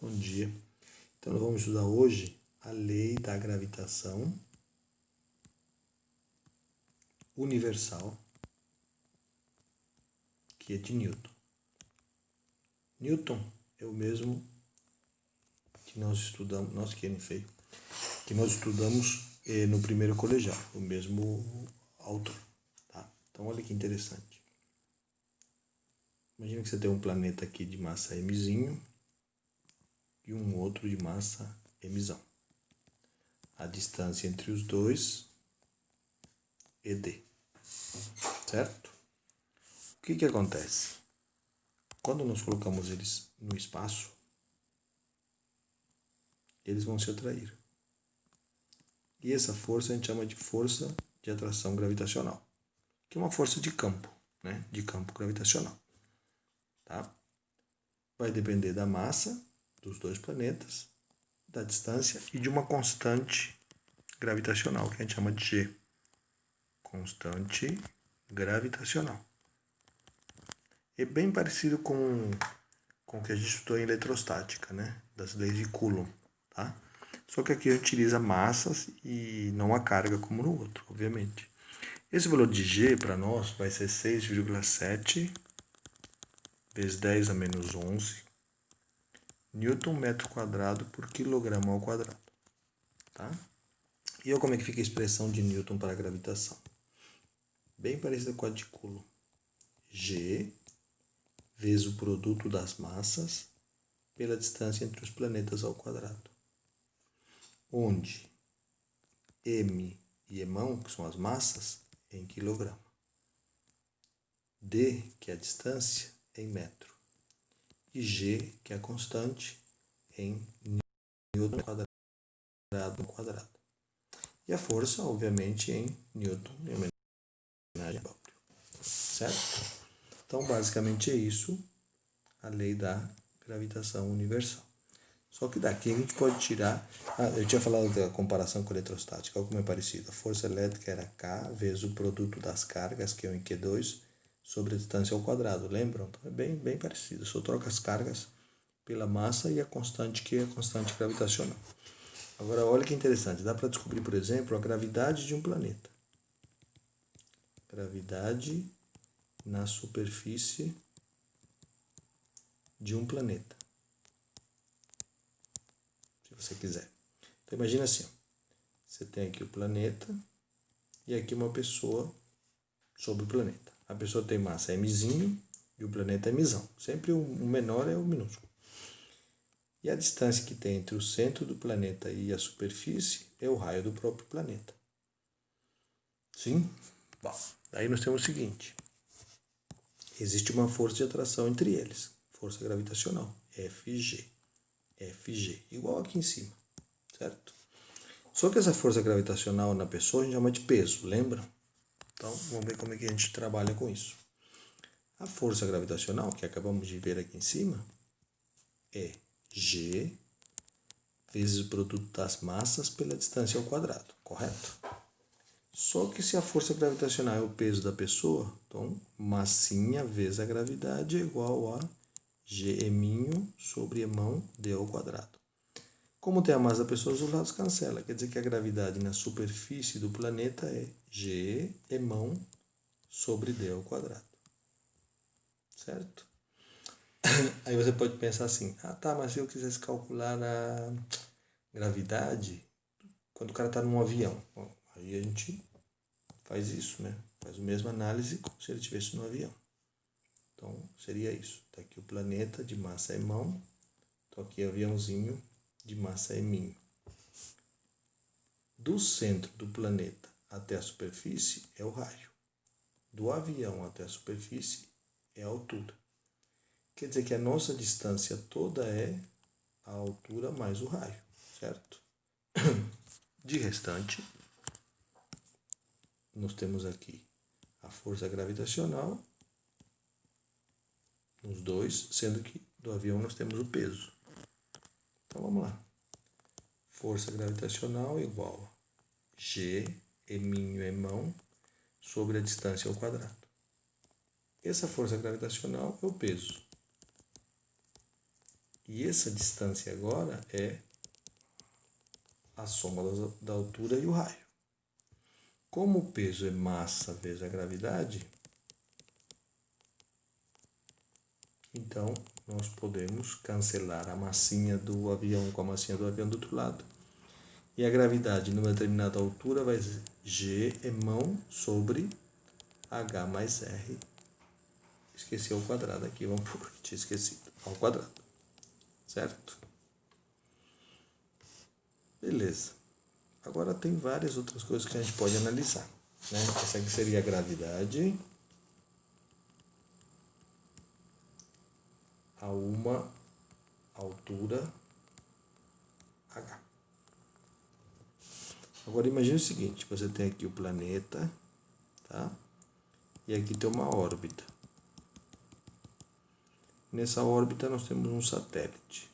Bom dia. Então, nós vamos estudar hoje a lei da gravitação universal, que é de Newton. Newton é o mesmo que nós estudamos, que nós estudamos no primeiro colegial, o mesmo autor. Tá? Então, olha que interessante. Imagina que você tem um planeta aqui de massa mzinho e um outro de massa mzão. A distância entre os dois é d, certo? O que acontece? Quando nós colocamos eles no espaço, eles vão se atrair. E essa força a gente chama de força de atração gravitacional, que é uma força de campo, né? De campo gravitacional. Tá? Vai depender da massa dos dois planetas, da distância e de uma constante gravitacional, que a gente chama de G. Constante gravitacional. É bem parecido com o que a gente estudou em eletrostática, né? Das leis de Coulomb, tá? Só que aqui a gente utiliza massas e não a carga como no outro, obviamente. Esse valor de G para nós vai ser 6,7 vezes 10 a menos 11 Newton metro quadrado por quilograma ao quadrado. Tá? E olha como é que fica a expressão de Newton para a gravitação. Bem parecida com a de Coulomb. G vezes o produto das massas pela distância entre os planetas ao quadrado. Onde m e emão, que são as massas, é em quilograma. D, que é a distância, é em metro. E G, que é a constante, em Newton quadrado. E a força, obviamente, em Newton, em homenagem própria. Certo? Então, basicamente é isso, a lei da gravitação universal. Só que daqui a gente pode tirar... eu tinha falado da comparação com a eletrostática, olha como é parecido. A força elétrica era K vezes o produto das cargas, que é 1 em Q2, sobre a distância ao quadrado, lembram? Então é bem parecido, só troca as cargas pela massa e a constante, que é a constante gravitacional. Agora, olha que interessante, dá para descobrir, por exemplo, a gravidade de um planeta. Gravidade na superfície de um planeta, se você quiser. Então, imagina assim, você tem aqui o planeta e aqui uma pessoa sobre o planeta. A pessoa tem massa mzinho e o planeta é mzão. Sempre o menor é o minúsculo. E a distância que tem entre o centro do planeta e a superfície é o raio do próprio planeta. Sim? Bom, aí nós temos o seguinte. Existe uma força de atração entre eles. Força gravitacional. FG. FG. Igual aqui em cima. Certo? Só que essa força gravitacional na pessoa a gente chama de peso. Lembra? Então, vamos ver como é que a gente trabalha com isso. A força gravitacional, que acabamos de ver aqui em cima, é G vezes o produto das massas pela distância ao quadrado, correto? Só que se a força gravitacional é o peso da pessoa, então massinha vezes a gravidade é igual a G sobre emão d ao quadrado. Como tem a massa da pessoa, os lados cancela. Quer dizer que a gravidade na superfície do planeta é G emão sobre d ao quadrado. Certo? Aí você pode pensar assim, mas se eu quisesse calcular a gravidade quando o cara está num avião, bom, aí a gente faz isso, né? Faz a mesma análise como se ele estivesse no avião. Então, seria isso. Está aqui o planeta de massa emão, então aqui é o aviãozinho de massa eminho. Do centro do planeta até a superfície é o raio. Do avião até a superfície é a altura. Quer dizer que a nossa distância toda é a altura mais o raio, certo? De restante, nós temos aqui a força gravitacional nos dois, sendo que do avião nós temos o peso. Então vamos lá. Força gravitacional igual a G, eminho, emão, sobre a distância ao quadrado. Essa força gravitacional é o peso. E essa distância agora é a soma da altura e o raio. Como o peso é massa vezes a gravidade, então nós podemos cancelar a massinha do avião com a massinha do avião do outro lado. E a gravidade numa determinada altura vai ser G é mão sobre H mais R. Esqueci ao quadrado aqui, vamos por, tinha esquecido, ao quadrado, certo? Beleza. Agora tem várias outras coisas que a gente pode analisar, né? Essa aqui seria a gravidade a uma altura H. Agora imagine o seguinte, você tem aqui o planeta, tá? E aqui tem uma órbita. Nessa órbita nós temos um satélite.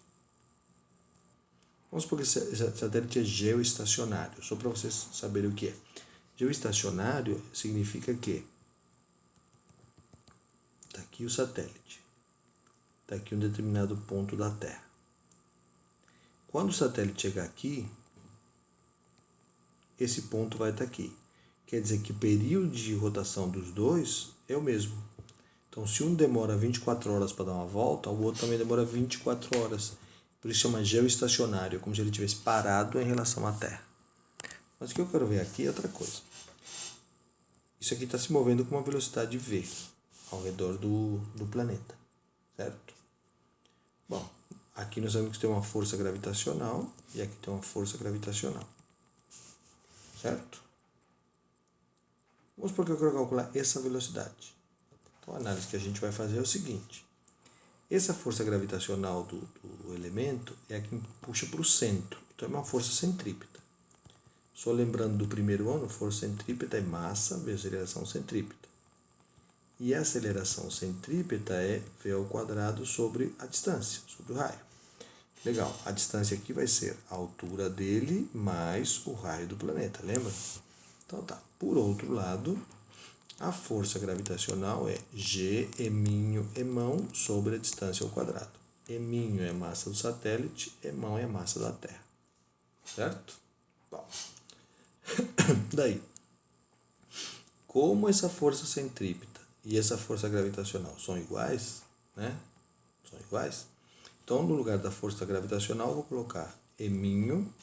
Vamos supor que esse satélite é geoestacionário, só para vocês saberem o que é. Geoestacionário significa que está aqui o satélite, está aqui um determinado ponto da Terra. Quando o satélite chegar aqui, esse ponto vai estar aqui. Quer dizer que o período de rotação dos dois é o mesmo. Então, se um demora 24 horas para dar uma volta, o outro também demora 24 horas. Por isso chama geoestacionário, como se ele tivesse parado em relação à Terra. Mas o que eu quero ver aqui é outra coisa. Isso aqui está se movendo com uma velocidade v ao redor do planeta, certo? Bom, aqui nós sabemos que tem uma força gravitacional e aqui tem uma força gravitacional, certo? Vamos supor que eu quero calcular essa velocidade. Então a análise que a gente vai fazer é o seguinte. Essa força gravitacional do elemento é a que puxa para o centro. Então é uma força centrípeta. Só lembrando do primeiro ano, força centrípeta é massa vezes aceleração centrípeta. E a aceleração centrípeta é v ao quadrado sobre a distância, sobre o raio. Legal, a distância aqui vai ser a altura dele mais o raio do planeta, lembra? Então tá, por outro lado, a força gravitacional é G eminho emão sobre a distância ao quadrado. Eminho é a massa do satélite, emão é a massa da Terra. Certo? Bom. Daí, como essa força centrípeta e essa força gravitacional são iguais, né? São iguais. Então, no lugar da força gravitacional, eu vou colocar eminho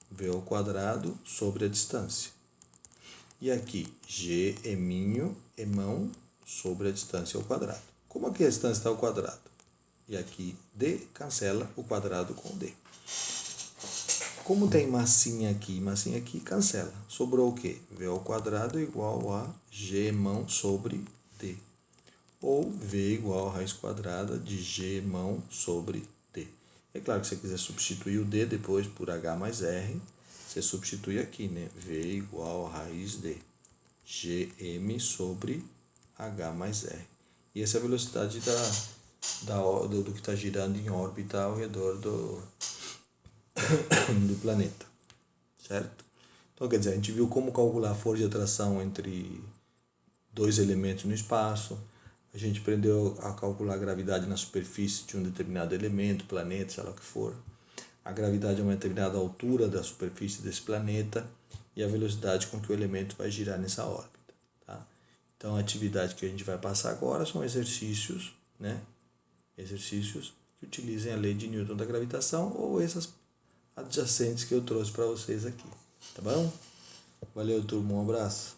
v ao quadrado sobre a distância. E aqui, G eminho emão sobre a distância ao quadrado. Como aqui a distância está ao quadrado? E aqui D cancela o quadrado com D. Como tem massinha aqui, cancela. Sobrou o quê? V ao quadrado igual a G emão sobre D. Ou V igual a raiz quadrada de G emão sobre D. É claro que se você quiser substituir o D depois por H mais R, você substitui aqui, né? V igual a raiz de Gm sobre H mais R. E essa é a velocidade do que está girando em órbita ao redor do planeta. Certo? Então, quer dizer, a gente viu como calcular a força de atração entre dois elementos no espaço. A gente aprendeu a calcular a gravidade na superfície de um determinado elemento, planeta, sei lá o que for. A gravidade é uma determinada altura da superfície desse planeta e a velocidade com que o elemento vai girar nessa órbita. Tá? Então, a atividade que a gente vai passar agora são exercícios, né? Exercícios que utilizem a lei de Newton da gravitação ou essas adjacentes que eu trouxe para vocês aqui. Tá bom? Valeu, turma. Um abraço.